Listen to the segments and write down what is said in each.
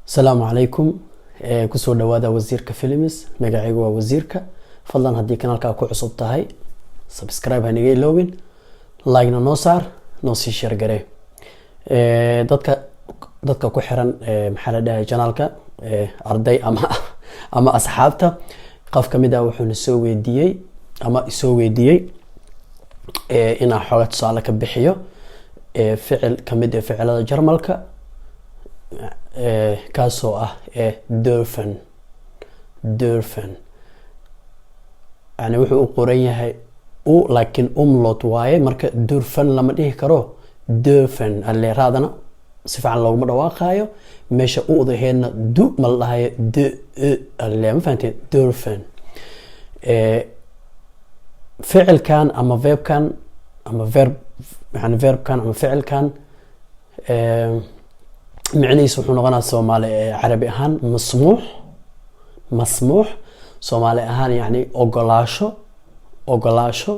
السلام عليكم kusoo dhawaada wasiirka films magacaygu waa wasiirka fadlan hadii kanaalka ku cusub tahay subscribe haniga iloobin like na noo saar noo sii share garee dadka ku xiran maxaa la dhahay channelka arday ama asxaabta qof kamid ah wuxuu soo weydiiyay ama isoo weydiiyay inaan xoga tusaale ka bixiyo ficil kamid ah ficilada Jarmalka kaasoo ah dürfen yani wuxuu u qoran yahay laakiin umlaut waaye marka dürfen lama dhihi karo dürfen alle raadana si fiican looguma dhawaaqayo meesha u udaheedna du ma la dhahayo alle ma fahanteen dürfen ficilkan ama verbkan ama verbkan ama ficilkan معنيس وحنا قناة سومالي عربي أهان مسموح سومالي أهان يعني أوغلاشو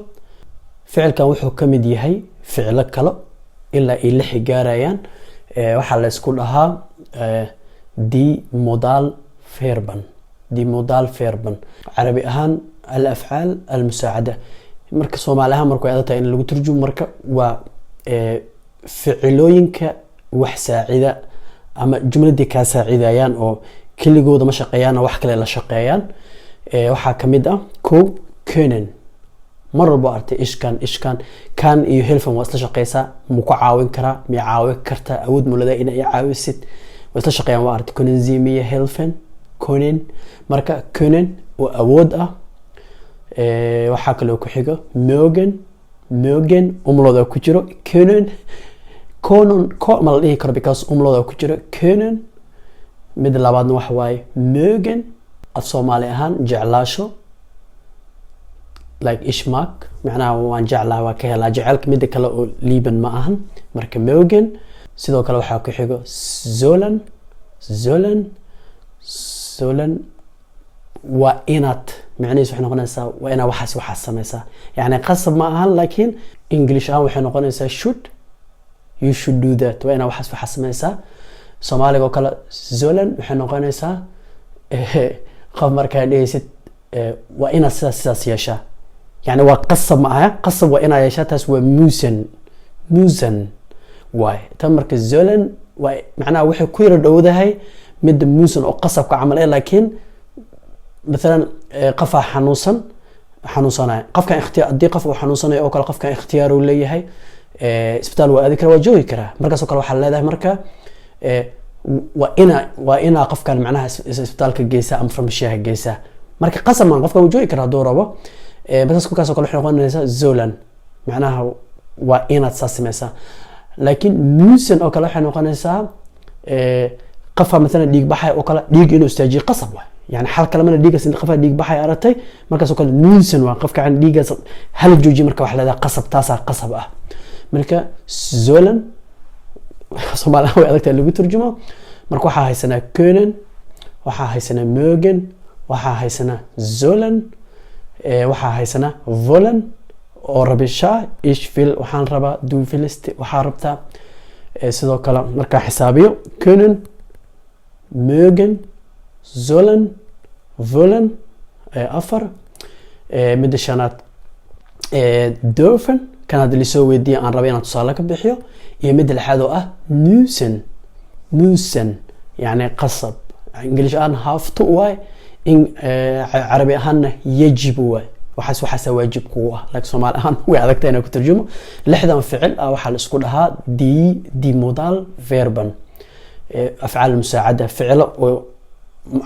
فعل كان وحو كمدي هي فعل كلا إلا إلي حجاريان وحال يسكولها دي مودال فيربن عربي أهان الأفعال المساعدة مركز سومالي أهان مركو عادة إن لو ترجم مركز و فعلوينك وحساعدة ama jumladii ka saacidayaan oo kiligooda ma shaqeeyaan wax kale la shaqeeyaan waxa kamid ah können marba artay ishkan kan iyo helfan waa isla shaqeysa ma ku caawin kara ma caawin karta awood mulada in ay caawisid waa isla shaqeeyaan waa artay können zimiye helfen können marka können oo awood ah waxa kale oo ku xiga mögen umlada ku jiro können mal dhihi karo because umlada ku jiro können mid labaadna waxa waaye mögen af Soomaali ahaan jeclaasho like ishmak macnaha waan jeclaa waa ka helaa jecelka mid kale oo liiban ma ahan marka mögen sidoo kale waxa ku xigo sollen waa inaad macnihiisu waxay noqonaysaa waa inaad waxaas samaysaa yani qasab ma ahan laakiin English ahaan waxay noqonaysaa you should do that waa inaad waxaas samaysaa Soomaaliga oo kale sollen waxay noqonaysaa qof markaa dhehaysid waa inaad sidaas yeeshaa yani waa qasab ma aha qasab waa inaad yeeshaa taas waa müssen waay tan marka sollen waa macnaha waxay ku yara dhowdahay mid müssen oo qasabka camal laakiin مثلا qof xanuunsanay qofka haddii qof uu xanuunsanayo oo kale qofka ikhtiyaar uu leeyahay isbitaal waa aadi kara waa joogi karaa markaas oo kale waxaa leedahay marka waa ina qofkan macnaha isbitaalka geysa ama farmashiyaha geysa marka qasaman qofka uu joogi kara hadduu rabo bas kaas oo kale waxay noqonaysaa sollen macnaha waa inaad saas samaysaa laakiin müssen oo kale waxay noqonaysaa qofka مثلا dhiig baxay oo kale dhiig inuu istaajiyo qasab waa يعني حال كلامنا ديجاس إن قفا ديج بحي أرتي مركز وكل مينسن وقف كعن ديجاس هل جوجي مركب واحد هذا قصب تاسع قصب مركب زولن صباح هو هذاك اللي بيترجمه مركب واحد هاي سنة كونن واحد هاي سنة موجن واحد هاي سنة زولن واحد هاي سنة فولن وربشة إيش فيل وحان ربا دو فيلست وحاربتا سيدو كلام مركب حسابيو كونن موجن sollen wollen afar mid shanaad dürfen kan hadii soo weydiiyo aan rabo inaan tusaale ka bixiyo iyo mid lixaad oo ah müssen yani qasab English aan have to way in Arabi ahaan yajib way waxaas waajib ku ah laakiin Soomaali ahaan way adagtahay inaan ku tarjumo lixdan ficil waxa la isku dhahaa die modal verben afcaal musaacada ficilo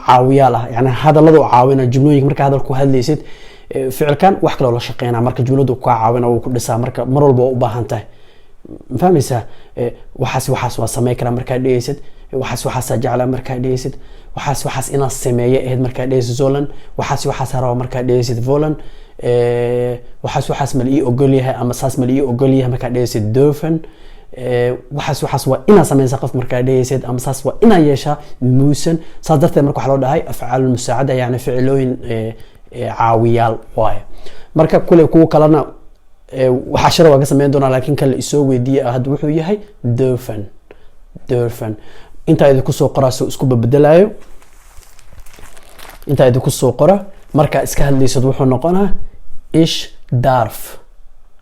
عاوياله يعني هذا اللي عاوينا جملوينك marka hadal ku hadlaysid ficilkan wax kale oo la shaqeynaa marka jumladu ku caawina oo ku dhisaa marka mar walba u baahan tahay fahmaysaa waxaas waa sameey kara marka dhaysid waxaas jecla marka dhaysid waxaas ina sameeyay marka dhaysid sollen waxaas rabo marka dhaysid wollen waxaas malii ogol yahay ama saas malii ogol yahay marka dhaysid dürfen waxaas waa ina sameeysa qof marka dhaysid ama saas waa ina yeesha müssen saas darteed marka waxa loo dhahay afcaal musaacada yani ficilooyin caawiyaal waay marka kulay kuwa kalena waxa sharawa ka sameyn doona laakiin kale isoo weydiiyay hadda wuxuu yahay dürfen inta idinku soo qoraa soo isku bedelayo inta idinku soo qora marka iska hadlaysad wuxuu noqonaa ich darf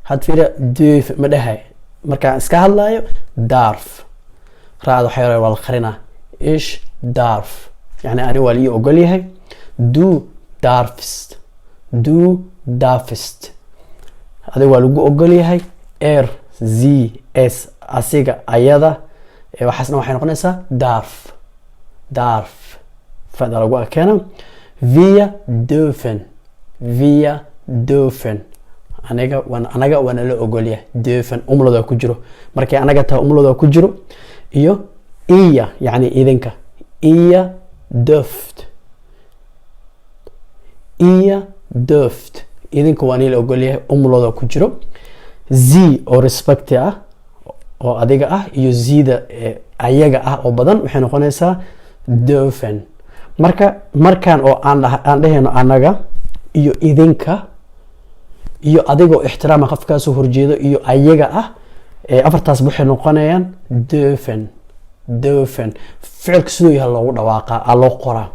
had fiira darf ma dhahay marka iska hadlayo darf raad waxa yar wal qarina ich darf yani ani wali ogol yahay du darfst adi waa lagu ogol yahay sie es asiga ayada waxaasna waxay noqonaysaa darf fada lagu arkana wir dürfen anaga wana la ogol yahay dürfen umlada ku jiro markay anaga taa umlada ku jiro iyo iya yani idinka ihr dürft idinka waa la ogol yahay umlada ku jiro sie oo respect ah oo adiga ah iyo zida ayaga ah oo badan waxay noqonaysaa dürfen markaan oo aan dhahayno anaga iyo idinka iyo adiga oo ixtiraam qofka soo horjeedo iyo ayaga ah afartaas waxay noqonayaan dürfen ficilka sidoo yahay loogu dhawaaqa loo qoraa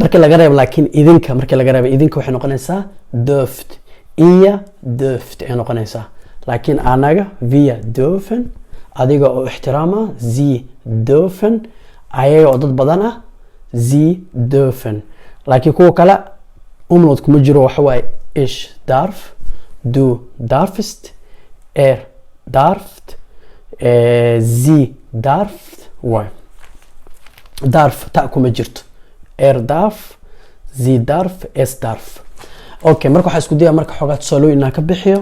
marka laga reebo laakiin idinka marka laga reebo idinka waxay noqonaysaa dürft ihr dürft ay noqonaysaa laakiin anaga wir dürfen adiga oo ixtiraama sie dürfen ayaga oo dad badan ah sie dürfen laakiin kuwa kale umlad kuma jiro waxa waay ich darf du darfst darft sie darft waay darf ta kuma jirto darf sie darf es darf okay marka waxa isku daya marka xogaa tusaalooyin ka bixiyo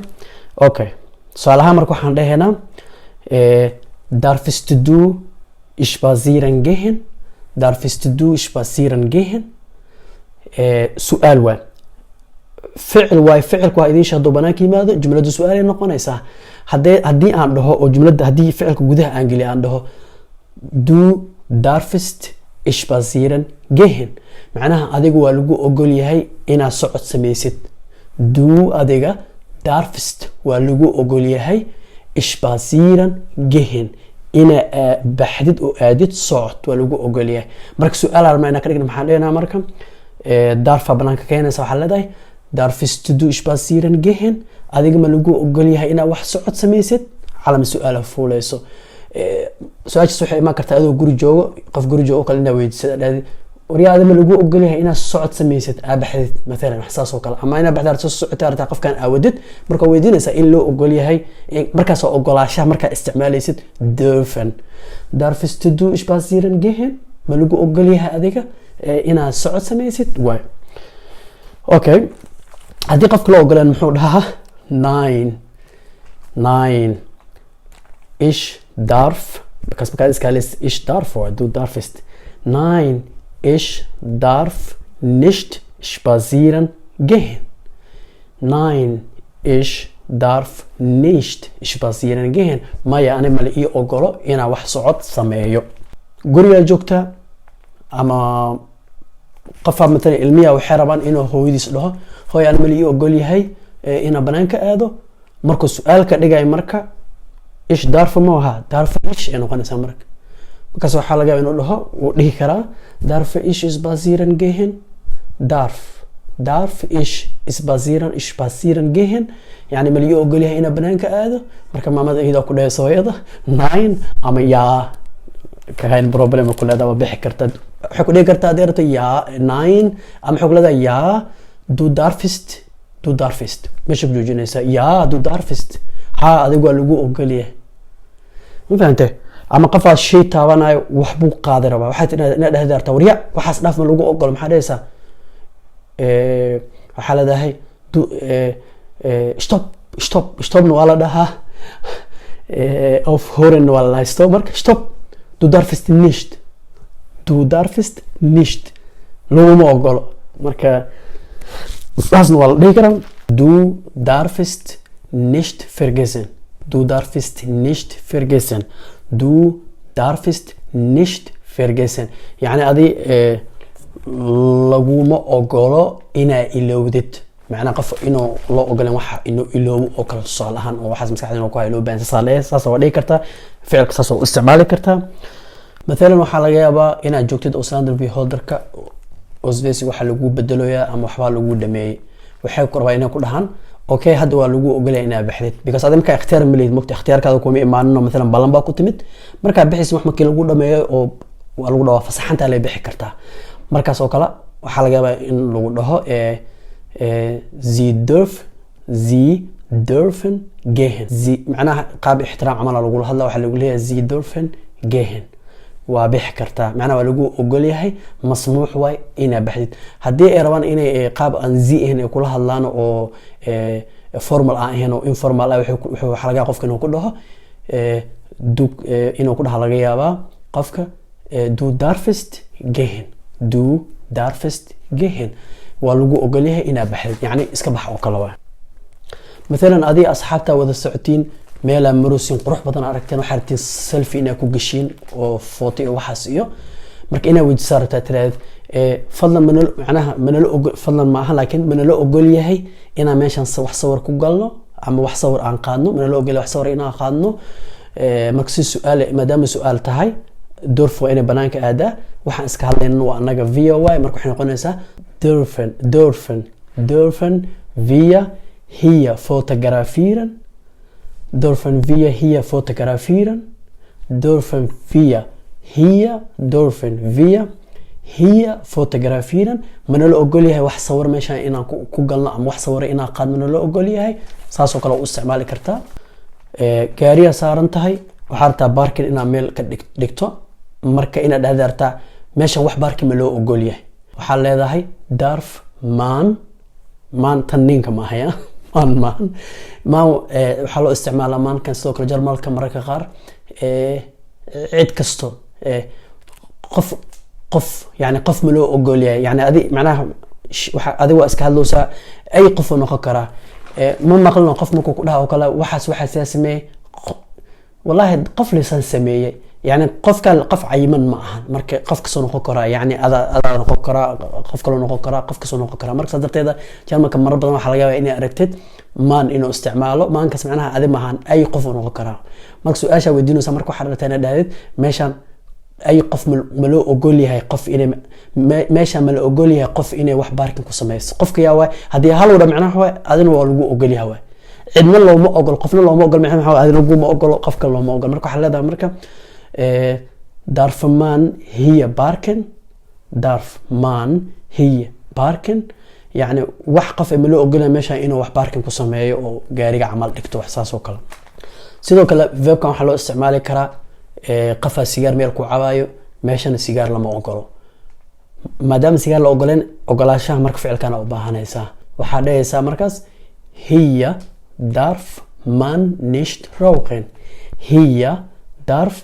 okay su'aalaha marka waxaan dhahaynaa darfst du spazieren gehen darfst du spazieren gehen su'aal waa ficilku waa idin shado banaanka yimaado jumladu su'aal ay noqonaysaa haddii aan dhaho oo jumlada haddii ficilka gudaha aan geliyo aan dhaho du darfst spazieren gehen macnaha adiga waa lagu ogol yahay inaad socod samaysid du adiga darfst waa lagu ogol yahay spazieren gehen ina baxdid oo aadid socod waa lagu ogol yahay marka su'aal armayna ka dhigna maxaan dheynaa marka darfa banaanka keenaysa waxaa leedahay darfst du spazieren gehen adiga ma lagu ogol yahay inaad wax socod samaysid calam su'aal fuulayso su'aashaas waxay imaan kartaa adoo guri joogo qof guri joogo kale inaa weydiisada wariyaada ma lagu ogol yahay inaad socod samaysid baxdid maalan wax saas oo kale ama inaad baxdaad soo socotaa artaa qofkan aawadid marka weydiinaysa in loo ogol yahay markaas oo ogolaashaha markaa isticmaalaysid dürfen darfst du spazieren gehen ma lagu ogol yahay adiga inaad socod samaysid waay okay haddii qofka loo ogolaan muxuu dhahaa nein ich darf because ich darf or du darfst nein ich darf nicht spazieren gehen nein ich darf nicht spazieren gehen maya ani mala ii ogolo inaan wax socod sameeyo guriga joogta ama qof مثلا ilmiya waxay rabaan inuu hooyadiis dhaho hooy aan mali ogol yahay ina banaanka aado markuu su'aalka dhigay marka ish darf ma aha darf ish inuu qanaysa marka markaas waxa laga yaabaa inuu dhaho uu dhihi karaa darf ish spazieren gehen darf ish spazieren gehen yani mali ogol yahay ina banaanka aado marka maamada iyada ku dhayso hooyada nein ama yaa كاين بروبلم كل هذا بحكي كرتا حكوا لي كرتا ديرته يا ناين ام حكوا لها يا دو دارفست مش بجوجينيسا يا دو دارفست ها ادغوا لغو اوغليه ما فهمت اما قفا شيء تاباناي وحبو قادر ربا waxaad ina dhahdar tawriya waxaas dhaaf ma lagu ogol maxaa dhaysa waxa la dahay stop no wala dhaha auf horen wala stop marka stop du darfst nicht laguma ogolo marka saasna waa la dhihi karaa du darfst nicht vergessen du darfst nicht vergessen yani adi laguma ogolo inaa ilowdid macnaa qof inuu loo ogolan waxa inuu iloobo oo kala tusaalahan oo waxaas maskaxda inuu ku hayo loo baahan saas waa dhihi kartaa ficilka saas oo isticmaali kartaa مثلا waxaa laga yaabaa inaad joogtid Auslander holderka Osvesi waxa lagu bedelayaa ama waxba lagu dhameeyay waxay ku rabaa inay ku dhahan okay hadda waa lagu ogolay inaad baxdid because adamka ikhtiyaar ma leeyahay mugti ikhtiyaarkaada kuma imaanno مثلا balan baa ku timid marka bixis wax markii lagu dhameeyo oo waa lagu dhawa fasaxanta la bixi kartaa markaas oo kala waxa laga yaabaa in lagu dhaho sie dürfen gehen sie macnaha qaab ixtiraam amal lagu hadla waxa lagu leeyahay sie dürfen gehen waa bixi kartaa macnaha waa lagu ogol yahay masmuux way ina baxdid hadii ay rabaan inay qaab aan zi ay kula hadlaan oo formal ah oo informal ah waxa laga qofka inuu ku dhaho inuu ku dhaho laga yaabaa qofka du darfst gehen waa lagu ogol yahay ina baxdid yani iska bax oo kala waa مثلا ادي اصحابتا wada socotiin meel maruusin qurux badan aragteen waxa rabtiin selfie ina ku gashiin oo photo iyo waxaas iyo marka ina wada saartaa tiraad fadlan manalo ogol fadlan ma aha laakiin manalo ogol yahay ina meeshan wax sawir ku galno ama wax sawir aan qaadno manalo ogol wax sawir ina qaadno markii su'aal maadaama su'aal tahay doorfo ina banaanka aada waxaan iska hadlaynaa waa anaga VOY marka waxay noqonaysaa dürfen via hier fotografieren dürfen wir hier fotografieren dürfen wir hier fotografieren manalo ogol yahay wax sawir meeshan inaan ku galno ama wax sawir inaan qaadno manalo ogol yahay saas oo kale u isticmaali kartaa gaariga saaran tahay waxa rabtaa parking inaan meel ka dhigto marka inaad dhahdartaa meeshan wax parking ma loo ogol yahay waxa leedahay darf man tanninka ma haya ما waxa loo isticmaalaa maankan sidoo kale Jarmalka mararka qaar cid kasto qof yani qof ma loo ogol yahay yani adi macnaha waxa adiga iska hadloosa ay qof noqon kara ma maqlno qof markuu ku dhaho kala waxa sameeyay wallahi qof lisan sameeyay يعني qof cayiman ma ahan marka qof ka soo noqon kara yani ada noqon kara qof kale noqon kara qof ka soo noqon kara marka darteeda Jarmalka mar badan waxa laga yaabaa inay aragtid maan inuu isticmaalo maanka macnaha adi ma ahan ay qof noqon kara marka su'aasha weydiinaysa marka waxa rabtaa inaad dhahdid meeshan ay qof ma loo ogol yahay qof inay meeshan ma loo ogol yahay qof inay wax baarkin ku sameeyso qofka yaa way hadii hal wada macnaha way adina waa lagu ogol yahay cidna looma ogol qofna looma ogol macnaha adina lagu ma ogol qofka looma ogol marka waxa leedahay marka darf man hier parken يعني wax qof ma loo ogolay meesha inuu wax parking ku sameeyo oo gaariga amal dhigto wax saas oo kale sidoo kale verbkan waxa loo isticmaali karaa qafa sigaar meel ku cabaayo meeshana sigaar lama ogolo maadaama sigaar la ogoleen ogolaashaha marka ficilkana u baahanaysa waxa dhayaysa markaas hier darf man nicht rauchen hier darf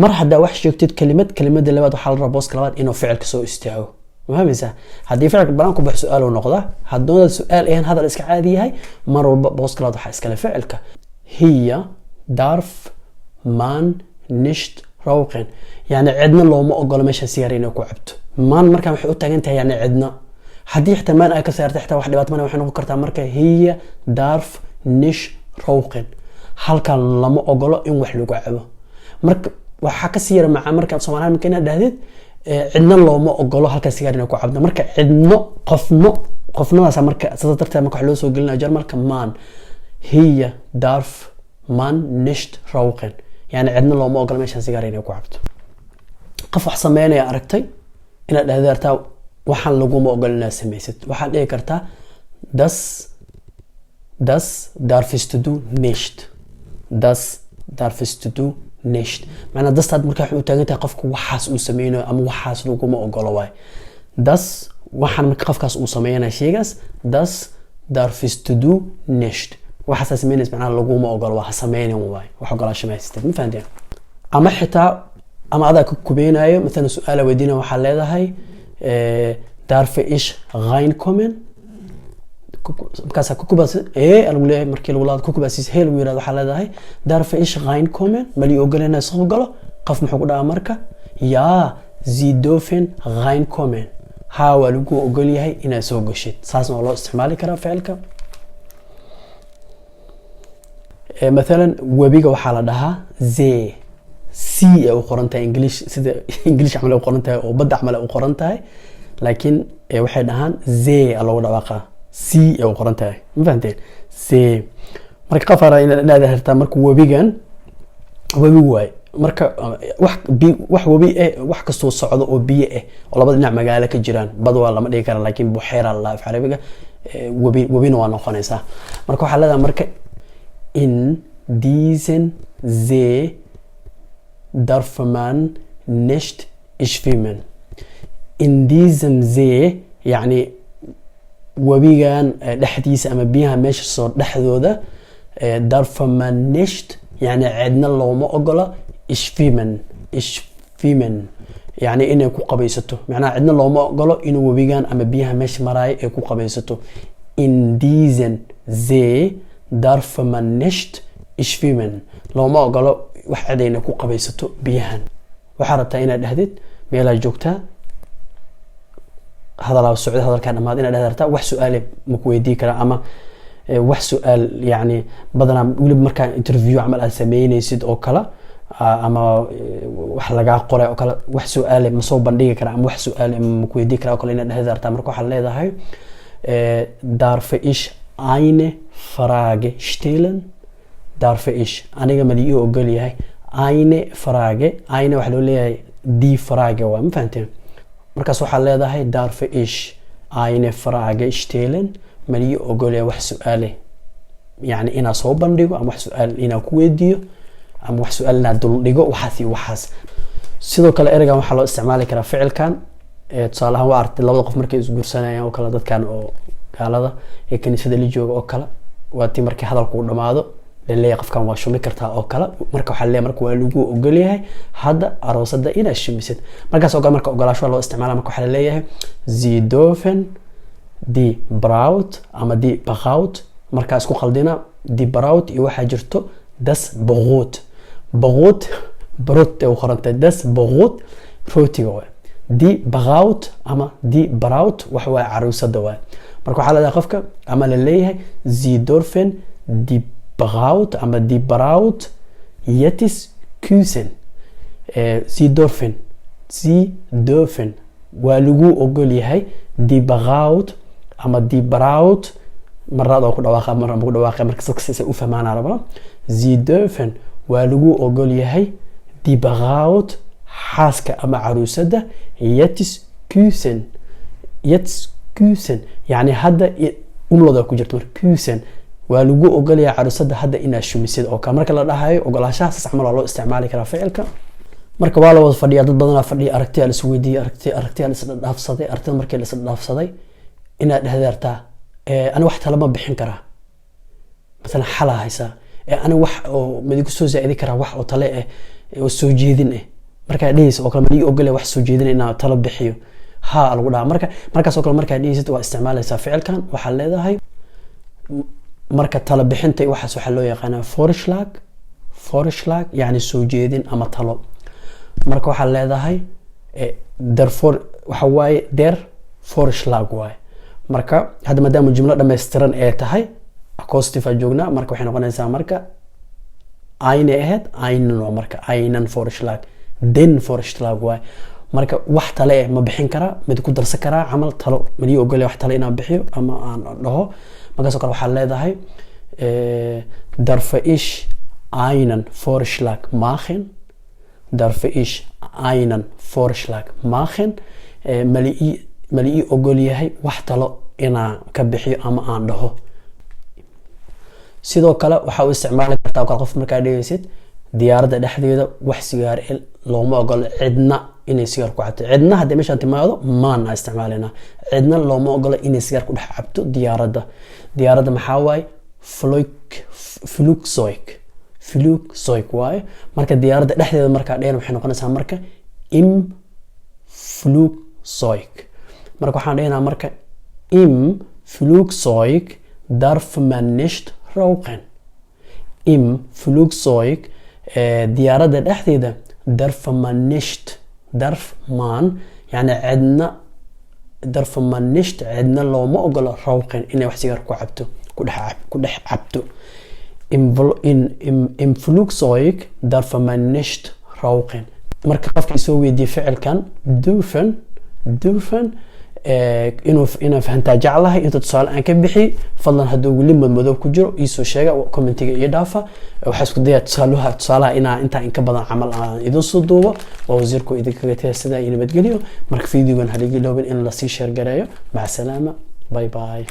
mar hadda wax sheegtid kelimada labaad waxa la rabaa booska labaad inuu ficilka soo istaago فهميسا هدي فعل بلانكو بح سؤال ونقضة هدون السؤال إيه هذا الإسك عادي هاي مرة بوصل هذا حاسك لفعلك هي darf man nicht rauchen يعني عدنا لو ما أقول مش سيارين وكعبت man مركب حقوق تجنتها يعني عدنا هدي احتمال أكثر تحت واحد بات ما وحنا فكرتها مركب هي darf nicht rauchen هل كان لما أقوله إن وحلو كعبه مركب وحكى سيارة مع مركب صومالها ممكن هذا cidna looma ogolo halka sigaar inuu ku cabdo marka cidno qofnadaas marka sadarta marka wax loo soo gelinayo Jarmalka man hier darf man nicht rauchen yani cidna looma ogolo meesha sigaar inuu ku cabdo qof wax sameeynaya aragtay inaad dhahdartaa waxaan lagu ma ogolina sameeysid waxaad dhigi kartaa das darfst du nicht das darfst du nicht macna dastad marka wuxuu taagantahay qofku waxaas uu sameeyo ama waxaas lagu ma ogolo way das waxan marka qofkaas uu sameeyana sheegas das darfst du nicht waxaas sameeynas macna lagu ma ogolo waxa sameeynan way wax ogolaasho ma haystid ma fahanteen ama xitaa ama adaa ku kubeenayo mesela su'aal weydiina waxa leedahay darf ich reinkommen markaas ku kubas lagu leeyahay markii lagu laad ku kubasiis heel uu yiraahdo waxa leedahay darf ich reinkommen mali ogolena soo galo qof muxuu ku dhaca marka ya sie dürfen reinkommen ha waa lagu ogol yahay inaad soo gashid saasna loo isticmaali karaa ficilka مثلا webiga waxa la dhahaa C ay u qoran tahay English sida English camal ay u qoran tahay oo badda camal ay u qoran tahay laakiin waxay dhahaan Z loogu dhawaaqaa C ay u qoran tahay ma fahanteen C marka qafara inaad hartaa marka webigan webi waay marka wax webi wax kastoo socdo oo biyo oo labada dhinac magaalo ka jiraan bad waa lama dhigi kara laakiin buxeera la af Carabiga webina waa noqonaysaa marka waxa leedahay marka in diesen See darf man nicht schwimmen in diesem See يعني webigan dhexdiisa ama biyaha meesha soo dhexdooda darf man nicht يعني عدنا looma ogola schwimmen يعني inay ku qabaysato macnaha cidna looma ogolo inuu webigan ama biyaha meesha maraay ay ku qabaysato in diesen See darf man nicht schwimmen looma ogolo wax cidayna ku qabaysato biyahan waxa rabtaa inaad dhahdid meel aad joogtaa hadalaa socod hadalka dhamaad inaad dhahdartaa wax su'aal ma ku weydii kara ama wax su'aal yani badana waliba marka interview amal aad sameynaysid oo kala ama wax laga qoray oo kala wax su'aal ma soo bandhigi kara ama wax su'aal ma ku weydii kara oo kala inaad dhahdartaa marka waxa leedahay darf ich eine Frage stellen darf ich aniga ma ii ogol yahay eine Frage eine wax loo leeyahay die Frage waa ma fahanteen markaas waxa leedahay darf ich eine Frage stellen ma ii ogol yahay wax su'aal yani ina soo bandhigo ama wax su'aal ina ku weydiiyo ama wax su'aal ina dul dhigo waxaas sidoo kale ereygan waxa loo isticmaali karaa ficilkan tusaale ahaan waa aragtay labada qof markay is guursanayaan oo kala dadkan oo gaalada ee kaniisada la jooga oo kala waa tii markii hadalku dhamaado leeyahay qofkan waa shumi kartaa oo kala marka waxa leeyahay marka waa lagu ogol yahay hadda aroosada ina shumisid markaas oo marka ogolaasho loo isticmaala marka waxa leeyahay sie dürfen die Braut ama die Braut markaas ku qaldina die Braut iyo waxa jirto das Brot brot oo qoranta das Brot rootiga die Braut ama die Braut waxa waa aroosada waa marka waxa leeyahay qofka ama leeyahay sie dürfen die Braut ama die Braut jetzt küssen sie dürfen waa lagu ogol yahay die Braut ama die Braut marada ku dhawaaqa marada ku dhawaaqa marka si u fahmaan araba sie dürfen waa lagu ogol yahay die Braut xaaska ama aroosada jetzt küssen yani hadda umlada ku jirto küssen waa lagu ogol yahay aroosada hadda inaad shumisid oo ka marka la dhahayo ogolaashaha sax mal loo isticmaali karaa ficilka marka waa la wada fadhiya dad badan fadhiya aragti la isku weydiiyay aragti la isla dhaafsaday aragti markii la isla dhaafsaday inaad dhahdartaa ana wax tala ma bixin karaa مثلا xala haysa ana wax oo madigu soo zaidi kara wax oo tale oo soo jeedin marka dhayso oo kale ma ogol wax soo jeedin inaa tala bixiyo ha lagu dhaha markaas oo kale marka dhaysid waa isticmaalaysaa ficilkan waxa leedahay marka tala bixinta waxaas waxa loo yaqaan Vorschlag yani soo jeedin ama talo marka waxa leedahay therefore waxa waaye der Vorschlag waaye marka hadda maadaama jumlo dhameystiran ay tahay accusative joognaa marka waxay noqonaysaa marka eine ahead einen Vorschlag den Vorschlag waaye marka wax tale ma bixin kara mid ku darsan kara amal talo mali ogol wax tale inaan bixiyo ama aan dhaho markaas oo kale waxa leedahay darf ich einen Vorschlag machen darf ich einen Vorschlag machen mali ogol yahay wax talo inaan ka bixiyo ama aan dhaho sidoo kale waxa uu isticmaali kartaa qof marka dhageysid diyaaradda dhexdeeda wax sigaar looma ogol cidna inay sigaar ku cabto cidna hadda meeshan timaado maana isticmaalina cidna looma ogol inay sigaar ku dhex cabto diyaaradda maxaa waay Flugzeug waay marka diyaaradda dhexdeeda marka dheer waxay noqonaysaa marka im Flugzeug marka waxaan dhaynaa marka im Flugzeug darf man nicht rauchen im Flugzeug diyaaradda dhexdeeda darf man yani darf man nicht cidna looma ogolo rauchen inay wax sigaar ku cabto ku dhex cabto im Flugzeug darf man nicht rauqin marka qofkii soo weydiiyay ficilkan doofen inuu fahantaa jeclahay inta tusaale aan ka bixi fadlan hadduu weli madmadow ku jiro iisoo sheega commentiga iyo dhaafa waxaa isku daya tusaalaha intaa in ka badan camal aan idin soo duubo waa wasiirku idinkaga tahay sidaa iyo nabadgelyo marka videogan haliga iloobin in lasii sheer gareeyo maca salaama bye bye